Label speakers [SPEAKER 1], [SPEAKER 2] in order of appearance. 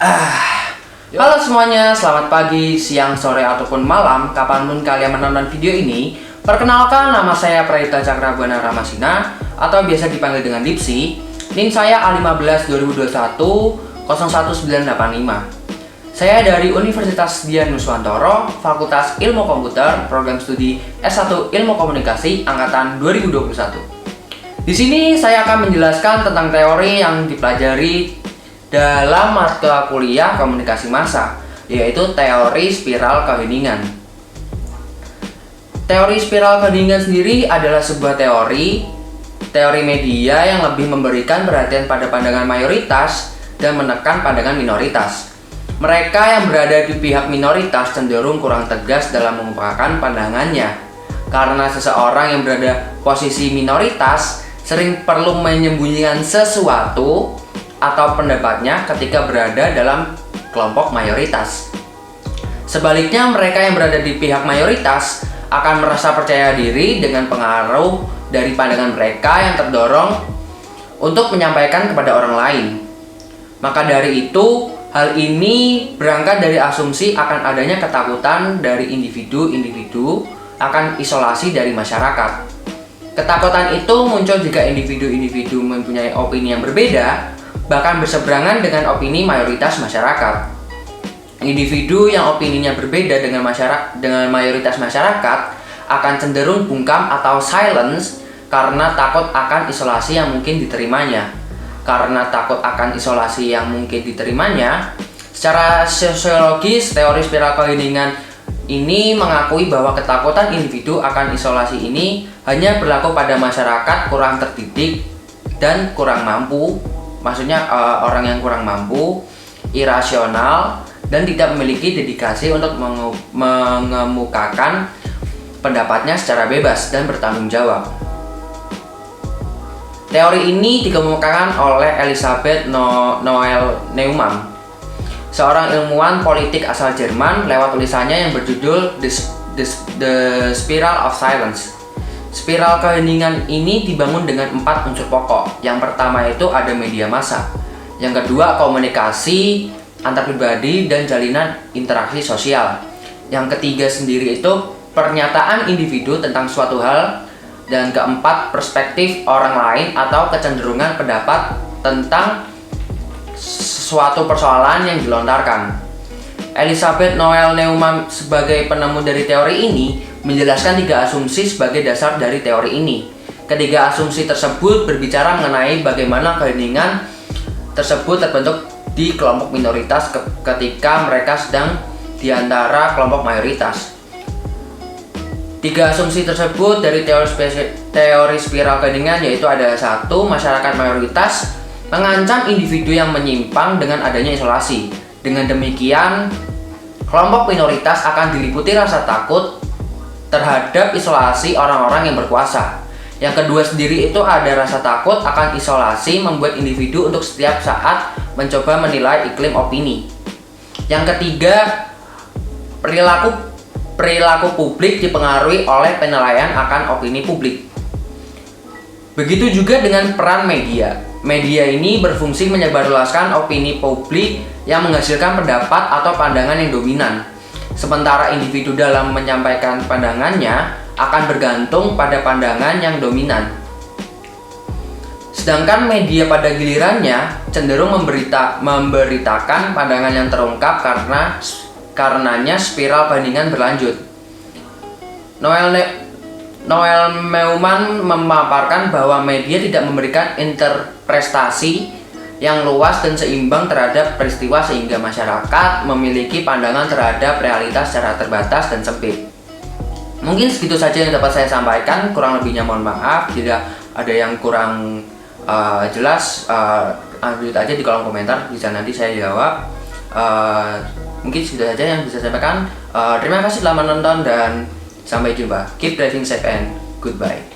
[SPEAKER 1] Halo semuanya, selamat pagi, siang, sore, ataupun malam, kapanpun kalian menonton video ini. Perkenalkan, nama saya Prayita Cakrabuana Ramasina, atau biasa dipanggil dengan Dipsi. NIM saya A15 2021 01985. Saya dari Universitas Dian Nuswantoro, Fakultas Ilmu Komputer, Program Studi S1 Ilmu Komunikasi, Angkatan 2021. Di sini saya akan menjelaskan tentang teori yang dipelajari dalam mata kuliah komunikasi massa, yaitu teori spiral keheningan. Teori spiral keheningan sendiri adalah sebuah teori media yang lebih memberikan perhatian pada pandangan mayoritas dan menekan pandangan minoritas. Mereka yang berada di pihak minoritas cenderung kurang tegas dalam mengungkapkan pandangannya, karena seseorang yang berada posisi minoritas sering perlu menyembunyikan sesuatu atau pendapatnya ketika berada dalam kelompok mayoritas. Sebaliknya, mereka yang berada di pihak mayoritas akan merasa percaya diri dengan pengaruh dari pandangan mereka yang terdorong untuk menyampaikan kepada orang lain. Maka dari itu, hal ini berangkat dari asumsi akan adanya ketakutan dari individu-individu akan isolasi dari masyarakat. Ketakutan itu muncul jika individu-individu mempunyai opini yang berbeda, bahkan berseberangan dengan opini mayoritas masyarakat. Individu yang opininya berbeda dengan mayoritas masyarakat akan cenderung bungkam atau silence karena takut akan isolasi yang mungkin diterimanya. Karena takut akan isolasi yang mungkin diterimanya, secara sosiologis teori spiral keheningan ini mengakui bahwa ketakutan individu akan isolasi ini hanya berlaku pada masyarakat kurang terdidik dan kurang mampu. Maksudnya orang yang kurang mampu, irasional, dan tidak memiliki dedikasi untuk mengemukakan pendapatnya secara bebas dan bertanggung jawab. Teori ini dikemukakan oleh Elisabeth Noelle Neumann, seorang ilmuwan politik asal Jerman, lewat tulisannya yang berjudul The Spiral of Silence. Spiral keheningan ini dibangun dengan 4 unsur pokok. Yang pertama itu ada media massa. Yang kedua, komunikasi antar pribadi dan jalinan interaksi sosial. Yang ketiga sendiri itu pernyataan individu tentang suatu hal. Dan keempat, perspektif orang lain atau kecenderungan pendapat tentang suatu persoalan yang dilontarkan. Elisabeth Noelle Neumann sebagai penemu dari teori ini menjelaskan 3 asumsi sebagai dasar dari teori ini. Ketiga asumsi tersebut berbicara mengenai bagaimana keheningan tersebut terbentuk di kelompok minoritas ketika mereka sedang di antara kelompok mayoritas. 3 asumsi tersebut dari teori spiral keheningan yaitu ada 1. Masyarakat mayoritas mengancam individu yang menyimpang dengan adanya isolasi. Dengan demikian, kelompok minoritas akan diliputi rasa takut terhadap isolasi orang-orang yang berkuasa. Yang kedua sendiri itu ada rasa takut akan isolasi membuat individu untuk setiap saat mencoba menilai iklim opini. Yang ketiga, perilaku publik dipengaruhi oleh penilaian akan opini publik. Begitu juga dengan peran media. Media ini berfungsi menyebarluaskan opini publik yang menghasilkan pendapat atau pandangan yang dominan. Sementara individu dalam menyampaikan pandangannya akan bergantung pada pandangan yang dominan. Sedangkan media pada gilirannya cenderung memberitakan pandangan yang terungkap karenanya spiral keheningan berlanjut. Noelle Neumann memaparkan bahwa media tidak memberikan interpretasi yang luas dan seimbang terhadap peristiwa sehingga masyarakat memiliki pandangan terhadap realitas secara terbatas dan sempit. Mungkin segitu saja yang dapat saya sampaikan, kurang lebihnya mohon maaf. Jika ada yang kurang jelas, lanjut aja di kolom komentar, bisa nanti saya jawab. Mungkin segitu saja yang bisa saya sampaikan. Terima kasih telah menonton dan sampai jumpa. Keep driving safe and goodbye.